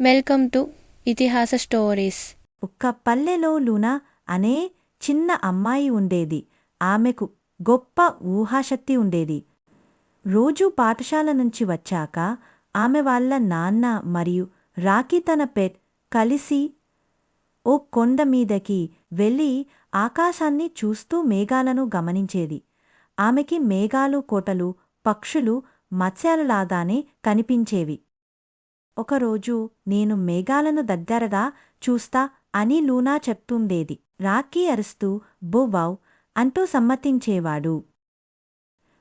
Welcome to ఇతిహాస stories. ఒక్క పల్లెలో లూనా అనే చిన్న అమ్మాయి ఉండేది. ఆమెకు గొప్ప ఊహాశక్తి ఉండేది. రోజూ పాఠశాల నుంచి వచ్చాక ఆమె వాళ్ళ నాన్న మరియు రాకీ తన పెట్ కలిసి ఓ కొండ మీదకి వెళ్ళి ఆకాశాన్ని చూస్తూ మేఘాలను గమనించేది. ఆమెకి మేఘాలు కోటలు పక్షులు మత్స్యాలలాగానే కనిపించేవి. ఒకరోజు నేను మేఘాలను దగ్గరగా చూస్తా అని లూనా చెప్తుండేది. రాకీ అరుస్తూ బోవావ్ అంటూ సమ్మతించేవాడు.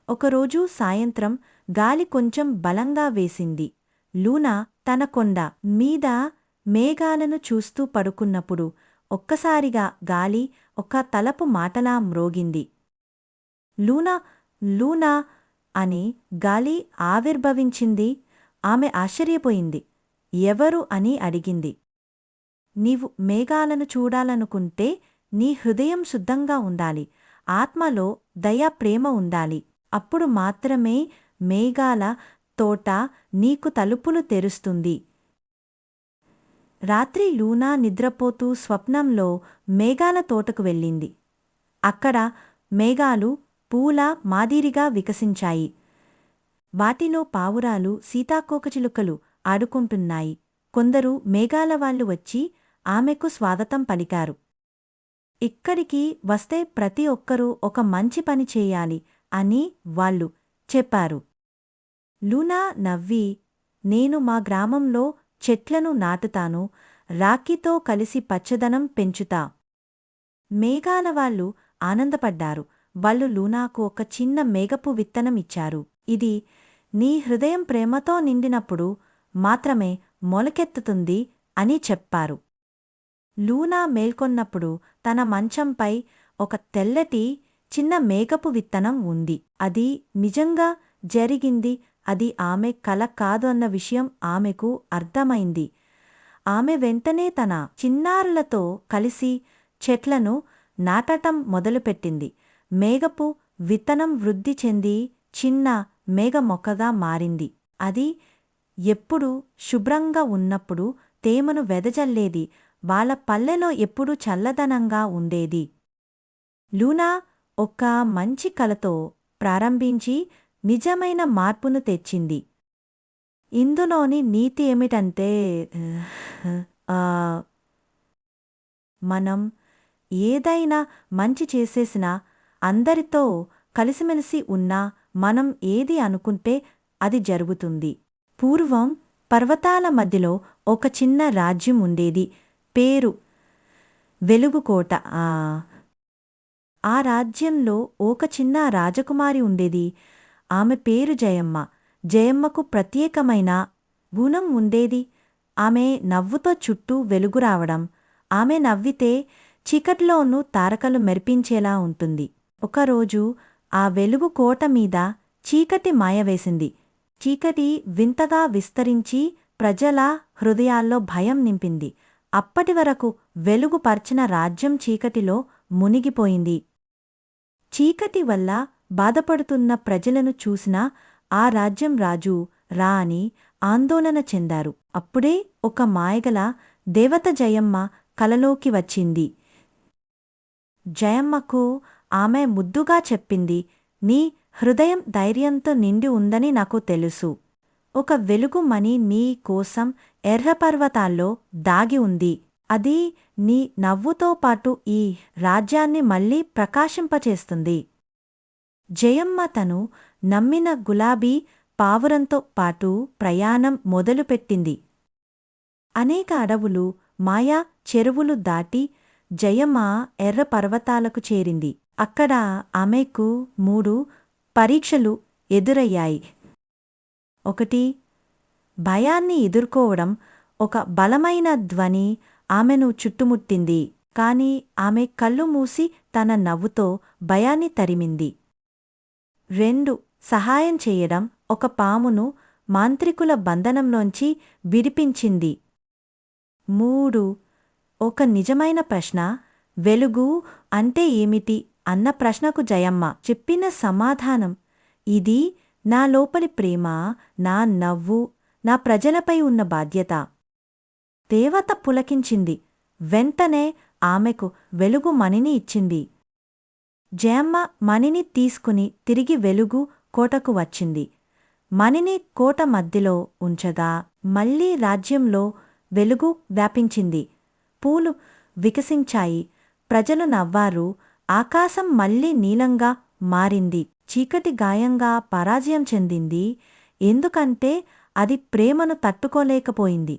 ఒకరోజు సాయంత్రం గాలి కొంచెం బలంగా వేసింది. లూనా తన కొండ మీద మేఘాలను చూస్తూ పడుకున్నప్పుడు ఒక్కసారిగా గాలి ఒక తలపు మాటలా మ్రోగింది. లూనా లూనా అని గాలి ఆవిర్భవించింది. ఆమె ఆశ్చర్యపోయింది. ఎవరు అని అడిగింది. నీవు మేఘాలను చూడాలనుకుంటే నీ హృదయం శుద్ధంగా ఉండాలి. ఆత్మలో దయ ప్రేమ ఉండాలి. అప్పుడు మాత్రమే మేఘాల తోట నీకు తలుపులు తెరుస్తుంది. రాత్రి లూనా నిద్రపోతూ స్వప్నంలో మేఘాల తోటకు వెళ్ళింది. అక్కడ మేఘాలు పూల మాదిరిగా వికసించాయి. వాటిలో పావురాలు సీతాకోకచిలుకలు ఆడుకుంటున్నాయి. కొందరు మేఘాలవాళ్లు వచ్చి ఆమెకు స్వాగతం పలికారు. ఇక్కడికి వస్తే ప్రతి ఒక్కరూ ఒక మంచి పని చేయాలి అని వాళ్ళు చెప్పారు. లూనా నవ్వి, నేను మా గ్రామంలో చెట్లను నాటుతాను, రాకీతో కలిసి పచ్చదనం పెంచుతా. మేఘాలవాళ్లు ఆనందపడ్డారు. వాళ్ళు లూనాకు ఒక చిన్న మేఘపు విత్తనం ఇచ్చారు. ఇది నీ హృదయం ప్రేమతో నిండినప్పుడు మాత్రమే మొలకెత్తుతుంది అని చెప్పారు. లూనా మేల్కొన్నప్పుడు తన మంచంపై ఒక తెల్లటి చిన్న మేఘపు విత్తనం ఉంది. అది నిజంగా జరిగింది. అది ఆమె కల కాదు అన్న విషయం ఆమెకు అర్థమైంది. ఆమె వెంటనే తన చిన్నారులతో కలిసి చెట్లను నాటటం మొదలుపెట్టింది. మేఘపు విత్తనం వృద్ధి చెంది చిన్న మేఘ మొక్కగా మారింది. అది ఎప్పుడు శుభ్రంగా ఉన్నప్పుడు తేమను వెదజల్లేది. వాళ్ళ పల్లెలో ఎప్పుడూ చల్లదనంగా ఉండేది. లూనా ఒక మంచి కలతో ప్రారంభించి నిజమైన మార్పును తెచ్చింది. ఇందులోని నీతి ఏమిటంటే మనం ఏదైనా మంచి చేసేసినా అందరితో కలిసిమెలిసి ఉన్నా మనం ఏది అనుకుంటే అది జరుగుతుంది. పూర్వం పర్వతాల మధ్యలో ఒక చిన్న రాజ్యం ఉండేది. పేరు వెలుగుకోట. ఆ రాజ్యంలో ఒక చిన్న రాజకుమారి ఉండేది. ఆమె పేరు జయమ్మ. జయమ్మకు ప్రత్యేకమైన గుణం ఉండేది. ఆమె నవ్వుతో చుట్టూ వెలుగు రావడం. ఆమె నవ్వితే చీకట్లోనూ తారకలు మెరిపించేలా ఉంటుంది. ఒకరోజు ఆ వెలుగు కోట మీద చీకటి మాయవేసింది. చీకటి వింతగా విస్తరించి ప్రజల హృదయాల్లో భయం నింపింది. అప్పటివరకు వెలుగుపర్చిన రాజ్యం చీకటిలో మునిగిపోయింది. చీకటి వల్ల బాధపడుతున్న ప్రజలను చూసిన ఆ రాజ్యం రాజు రా అని ఆందోళన చెందారు. అప్పుడే ఒక మాయగల దేవత జయమ్మ కలలోకి వచ్చింది. జయమ్మకు ఆమె ముద్దుగా చెప్పింది, నీ హృదయం ధైర్యంతో నిండి ఉందని నాకు తెలుసు. ఒక వెలుగుమణి నీ కోసం ఎర్రపర్వతాల్లో దాగి ఉంది. అది నీ నవ్వుతో పాటు ఈ రాజ్యాన్ని మళ్లీ ప్రకాశింపచేస్తుంది. జయమ్మ తను నమ్మిన గులాబీ పావురంతో పాటు ప్రయాణం మొదలుపెట్టింది. అనేక అడవులు మాయా చెరువులు దాటి జయమ్మ ఎర్ర పర్వతాలకు చేరింది. అక్కడ ఆమెకు 3 పరీక్షలు ఎదురయ్యాయి. ఒకటి, భయాన్ని ఎదుర్కోవడం. ఒక బలమైన ధ్వని ఆమెను చుట్టుముట్టింది. కాని ఆమె కళ్ళు మూసి తన నవ్వుతో భయాన్ని తరిమింది. 2, సహాయం చేయడం. ఒక పామును మాంత్రికుల బంధనంలోంచి విడిపించింది. 3, ఒక నిజమైన ప్రశ్న, వెలుగు అంటే ఏమిటి అన్న ప్రశ్నకు జయమ్మ చెప్పిన సమాధానం, ఇది నా లోపలి ప్రేమ, నా నవ్వు, నా ప్రజలపై ఉన్న బాధ్యత. దేవత పులకించింది. వెంటనే ఆమెకు వెలుగు మణిని ఇచ్చింది. జయమ్మ మణిని తీసుకుని తిరిగి వెలుగు కోటకు వచ్చింది. మణిని కోట మధ్యలో ఉంచగా మళ్లీ రాజ్యంలో వెలుగు వ్యాపించింది. పూలు వికసించాయి. ప్రజలు నవ్వారు. ఆకాశం మళ్లీ నీలంగా మారింది. చీకటి గాయంగా పరాజయం చెందింది. ఎందుకంటే అది ప్రేమను తట్టుకోలేకపోయింది.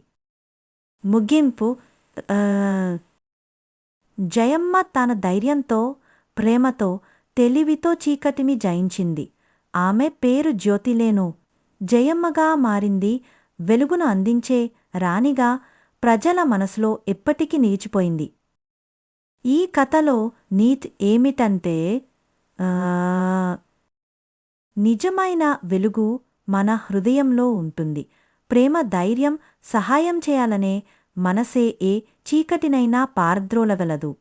ముగింపు జయమ్మ తన ధైర్యంతో, ప్రేమతో, తెలివితో చీకటిని జయించింది. ఆమె పేరు జ్యోతిలేను జయమ్మగా మారింది. వెలుగును అందించే రాణిగా ప్రజల మనసులో ఎప్పటికీ నిలిచిపోయింది. ఈ కథలో నీతి ఏమిటంటే నిజమైన వెలుగు మన హృదయంలో ఉంటుంది. ప్రేమ, ధైర్యం, సహాయం చేయాలనే మనసే ఏ చీకటినైనా పారద్రోలగలదు.